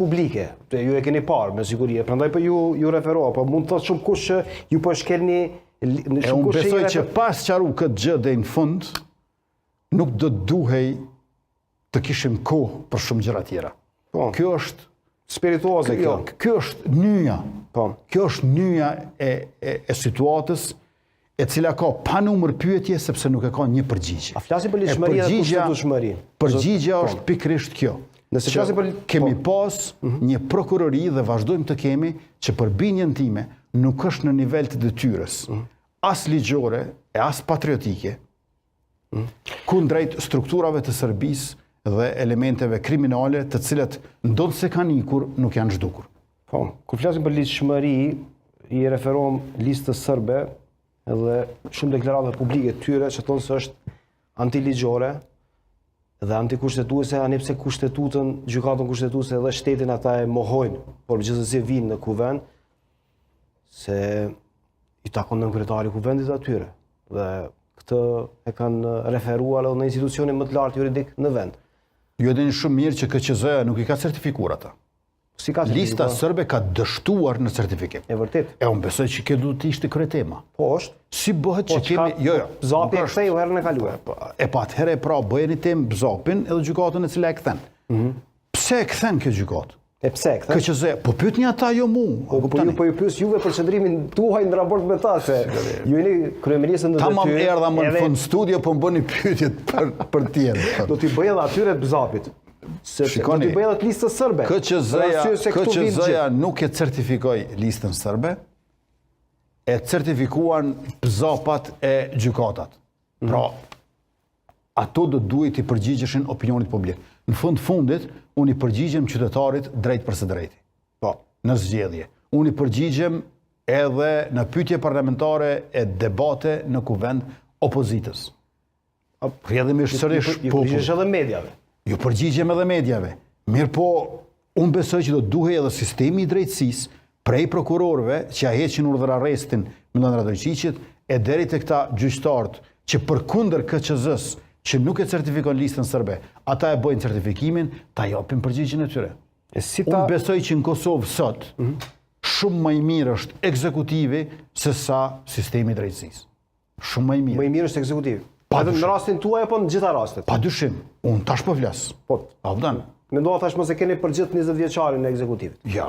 publike, ju e keni parë me siguri, prandaj po ju referoa, po mund të thotë shumë kush që ju po shkelni unë besoj që pas qaru këtë gjë deri në fund, nuk do të duhej të kishim kohë për shumë gjëra tjera. Kjo është spirituoze kjo. Kjo është nyja. Kjo është nyja e situatës e cila ka pa numër pyetje sepse nuk e ka një përgjigje. A flasim për ligjshmëri dhe kushtetueshmëri? Përgjigjja është pikërisht kjo. Nëse flasim për kemi pas një prokurori dhe vazhdojmë të kemi që për binjen time nuk është në nivel të detyrës, as ligjore e as patriotike, kundrejt strukturave të Serbisë dhe elementeve kriminale të cilat ndonë se kanë ikur, nuk janë zhdukur. Kur flasim për ligjshmëri, i referohem listës sërbe edhe shumë deklarave publike tyre që thonë se është antiligjore dhe antikushtetuese, anipse kushtetutën, gjykatën kushtetuese dhe shtetin ata e mohojnë, por gjithsesi vinë në kuvend, se i takon në kryetari kuvendit atyre. Dhe këtë e kanë referuar edhe në institucionin më të lartë juridik në vend. Ju e dini shumë mirë që KQZ nuk i ka certifikuar ata. Si ka Lista sërbe ka dështuar në certifikim. E vërtet. E unë besoj që kjo duhet të ishte kryetema. Po është. Si bëhet që kemi... Zapi e kthej u herën e kaluar. E pa atëherë pra bëjeni tem Zapin edhe gjykatën e cila e kthen. Pse e kthen kjo gjykatë? E pse e kthen? KQZ, po pyetni ata jo mu. Po ju pyes juve për qëndrimin tuaj në raport me ta, se ju jeni kryeministën në detyrë. Tamam erdha më në fund studio, po më bëni pyetjet për tjerë. Do t'i bëj edhe atyre të Zapit. Do t'i bëj edhe të listës sërbe. KQZ-ja nuk e certifikoi listën sërbe, e certifikuan Zapat e gjykatat. Pra, ato do duhet i përgjigjeshin opinionit publik. Në fundit, unë i përgjigjem qytetarit drejt për së drejti. Në zgjedhje. Unë i përgjigjem edhe në pyetje parlamentare e debate në kuvend opozitës. Rrjedhimisht sërish Ju përgjigjesh edhe medjave. Ju përgjigjem edhe medjave. Mirë po, unë besoj që do duhej edhe sistemi i drejtësisë prej prokurorëve që ja heqin urdhër arrestin Milan Radojqićit e deri te këta gjyqtarët që përkundër KQZ-s që nuk e certifikon listën sërbe, ata e bëjnë certifikimin, ta japin përgjigjen e tyre. Unë besoj që në Kosovë sot, shumë më i mirë është ekzekutivi se sa sistemi i drejtësisë. Shumë më i mirë. Më i mirë është ekzekutivi. Edhe në rastin tuaj apo në gjitha rastet? Padyshim. Unë tash po flas. Mendova tash mos e keni për gjithë 20 vjeçarin e ekzekutivit. Ja,